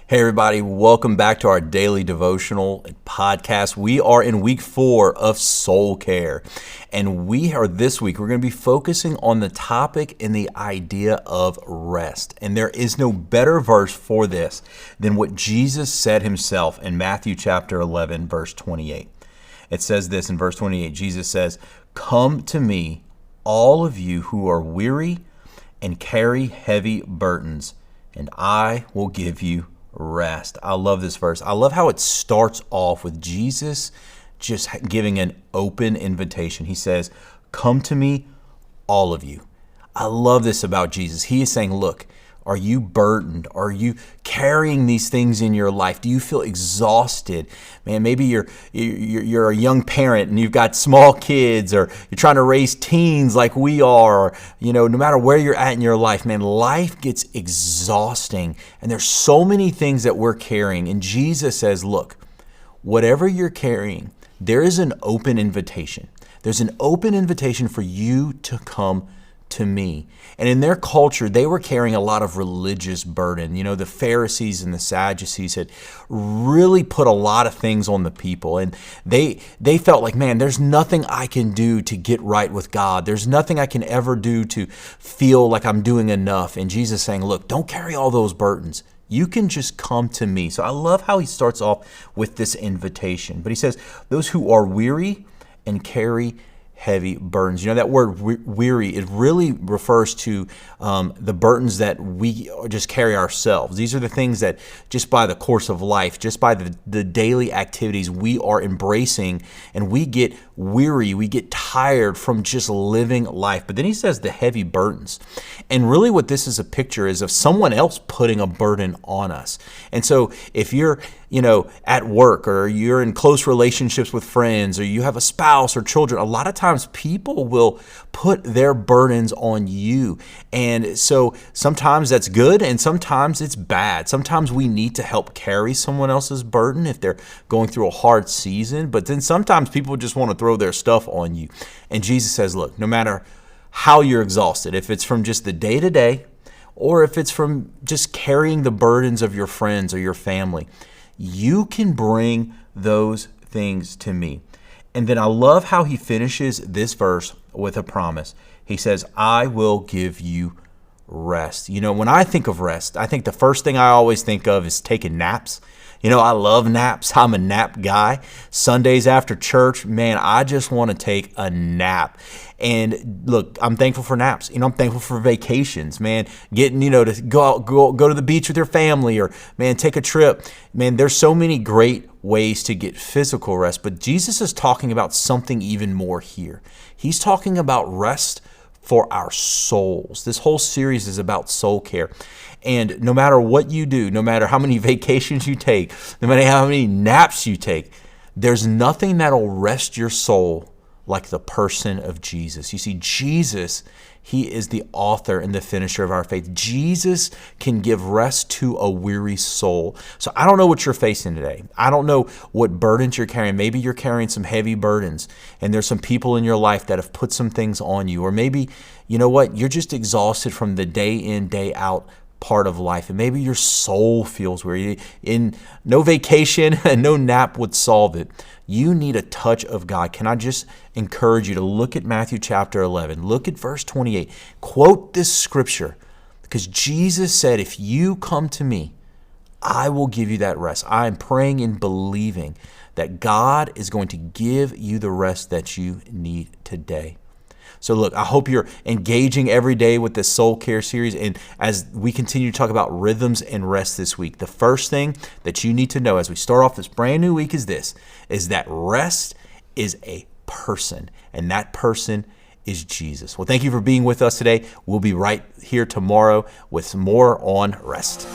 Hey everybody, welcome back to our daily devotional podcast. We are in week 4 of soul care. And this week, we're going to be focusing on the topic and the idea of rest. And there is no better verse for this than what Jesus said himself in Matthew chapter 11, verse 28. It says this in verse 28. Jesus says, "Come to me, all of you who are weary and carry heavy burdens, and I will give you rest." I love this verse. I love how it starts off with Jesus just giving an open invitation. He says, "Come to me, all of you." I love this about Jesus. He is saying, look, are you burdened? Are you carrying these things in your life? Do you feel exhausted? Man, maybe you're a young parent and you've got small kids, or you're trying to raise teens like we are. Or, no matter where you're at in your life, man, life gets exhausting. And there's so many things that we're carrying. And Jesus says, look, whatever you're carrying, there is an open invitation. There's an open invitation for you to come to me. And in their culture, they were carrying a lot of religious burden. The Pharisees and the Sadducees had really put a lot of things on the people. And they felt like, man, there's nothing I can do to get right with God. There's nothing I can ever do to feel like I'm doing enough. And Jesus saying, look, don't carry all those burdens. You can just come to me. So I love how he starts off with this invitation. But he says, those who are weary and carry heavy burdens. That word weary, it really refers to the burdens that we just carry ourselves. These are the things that just by the course of life, just by the daily activities we are embracing, and we get weary, we get tired from just living life. But then he says the heavy burdens. And really what this is a picture is of someone else putting a burden on us. And so if you're at work, or you're in close relationships with friends, or you have a spouse or children, a lot of times people will put their burdens on you. And so sometimes that's good and sometimes it's bad. Sometimes we need to help carry someone else's burden if they're going through a hard season. But then sometimes people just want to throw their stuff on you. And Jesus says, look, no matter how you're exhausted, if it's from just the day-to-day, or if it's from just carrying the burdens of your friends or your family, you can bring those things to me. And then I love how he finishes this verse with a promise. He says, I will give you rest. When I think of rest, I think the first thing I always think of is taking naps. I love naps. I'm a nap guy. Sundays after church, man, I just want to take a nap. And look, I'm thankful for naps. I'm thankful for vacations, man. Getting, to go to the beach with your family, or man, take a trip. Man, there's so many great ways to get physical rest. But Jesus is talking about something even more here. He's talking about rest for our souls. This whole series is about soul care. And no matter what you do, no matter how many vacations you take, no matter how many naps you take, there's nothing that'll rest your soul like the person of Jesus. You see, Jesus, he is the author and the finisher of our faith. Jesus can give rest to a weary soul. So I don't know what you're facing today. I don't know what burdens you're carrying. Maybe you're carrying some heavy burdens, and there's some people in your life that have put some things on you. Or maybe, you're just exhausted from the day in, day out part of life. And maybe your soul feels weary. In no vacation and no nap would solve it. You need a touch of God. Can I just encourage you to look at Matthew chapter 11, look at verse 28, quote this scripture, because Jesus said, if you come to me, I will give you that rest. I am praying and believing that God is going to give you the rest that you need today. So look, I hope you're engaging every day with this soul care series. And as we continue to talk about rhythms and rest this week, the first thing that you need to know as we start off this brand new week is that rest is a person, and that person is Jesus. Well, thank you for being with us today. We'll be right here tomorrow with some more on rest.